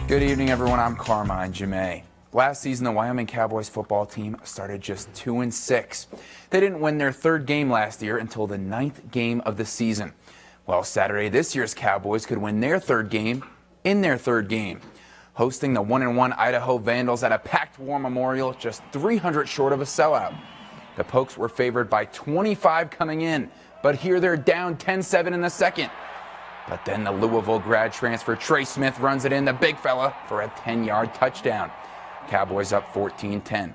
Good evening, everyone. I'm Carmine Gemei. Last season, the Wyoming Cowboys football team started just 2-6. They didn't win their third game last year until the 9th game of the season. Well, Saturday, this year's Cowboys could win their third game in their third game. Hosting the 1-1 Idaho Vandals at a packed War Memorial, just 300 short of a sellout. The Pokes were favored by 25 coming in, but here they're down 10-7 in the second. But then the Louisville grad transfer Trey Smith runs it in, the big fella, for a 10-yard touchdown. Cowboys up 14-10.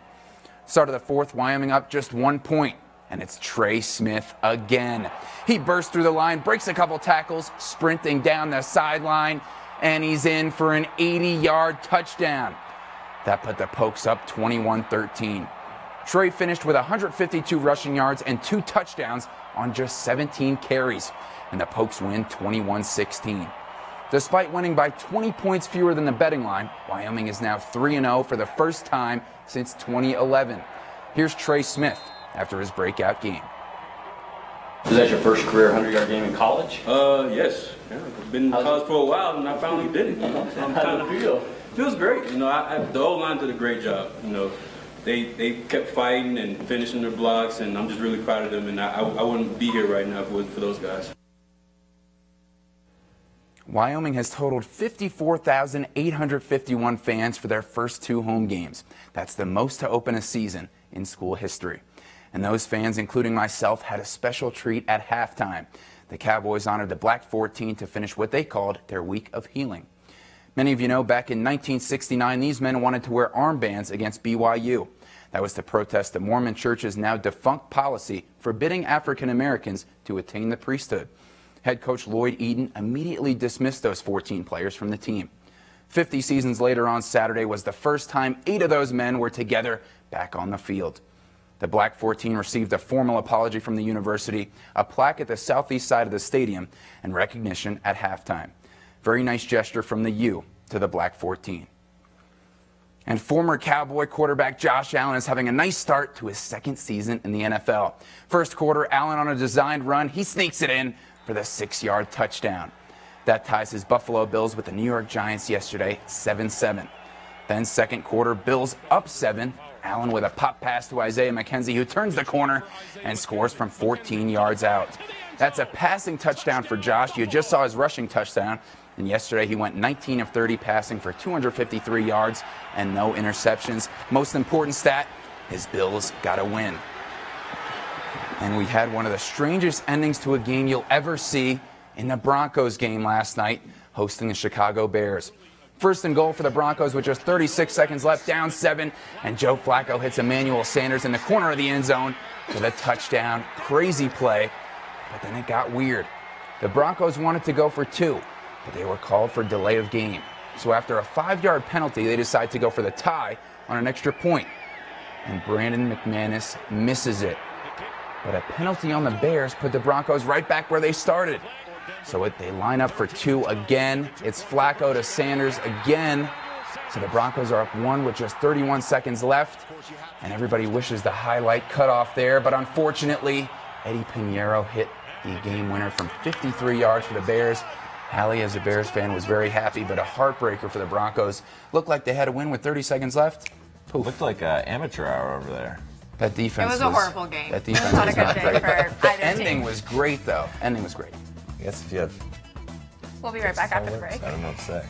Start of the fourth, Wyoming up just 1 point, and it's Trey Smith again. He bursts through the line, breaks a couple tackles, sprinting down the sideline, and he's in for an 80-yard touchdown. That put the Pokes up 21-13. Trey finished with 152 rushing yards and 2 touchdowns on just 17 carries, and the Pokes win 21-16. Despite winning by 20 points fewer than the betting line, Wyoming is now 3-0 for the first time since 2011. Here's Trey Smith after his breakout game. Was that your first career 100-yard game in college? Yes. Yeah, I've been in college for a while, and I finally did it. How did it feel? Feels great. The O-line did a great job. They kept fighting and finishing their blocks, and I'm just really proud of them, and I wouldn't be here right now if it wasn't for those guys. Wyoming has totaled 54,851 fans for their first 2 home games. That's the most to open a season in school history. And those fans, including myself, had a special treat at halftime. The Cowboys honored the Black 14 to finish what they called their week of healing. Many of you know back in 1969, these men wanted to wear armbands against BYU. That was to protest the Mormon Church's now defunct policy forbidding African Americans to attain the priesthood. Head coach Lloyd Eden immediately dismissed those 14 players from the team. 50 seasons later on Saturday was the first time 8 of those men were together back on the field. The Black 14 received a formal apology from the university, a plaque at the southeast side of the stadium, and recognition at halftime. Very nice gesture from the U to the Black 14. And former Cowboy quarterback Josh Allen is having a nice start to his second season in the NFL. First quarter, Allen on a designed run, he sneaks it in for the 6-yard touchdown. That ties his Buffalo Bills with the New York Giants yesterday, 7-7. Then second quarter, Bills up 7. Allen with a pop pass to Isaiah McKenzie, who turns the corner and scores from 14 yards out. That's a passing touchdown for Josh. You just saw his rushing touchdown. And yesterday he went 19 of 30 passing for 253 yards and no interceptions. Most important stat, his Bills got a win. And we had one of the strangest endings to a game you'll ever see in the Broncos game last night, hosting the Chicago Bears. First and goal for the Broncos with just 36 seconds left, down 7, and Joe Flacco hits Emmanuel Sanders in the corner of the end zone for the touchdown. Crazy play, but then it got weird. The Broncos wanted to go for 2, but they were called for delay of game. So after a 5-yard penalty, they decide to go for the tie on an extra point. And Brandon McManus misses it. But a penalty on the Bears put the Broncos right back where they started. So they line up for 2 again. It's Flacco to Sanders again. So the Broncos are up 1 with just 31 seconds left. And everybody wishes the highlight cut off there. But unfortunately, Eddie Pinheiro hit the game winner from 53 yards for the Bears. Hallie, as a Bears fan, was very happy, but a heartbreaker for the Broncos. Looked like they had a win with 30 seconds left. Poof. Looked like an amateur hour over there. That defense was a horrible game. That defense it was was not not a good day great. for The either ending team. was great, though. Ending was great. I guess if you have... We'll be right back after the break. I don't know what to say.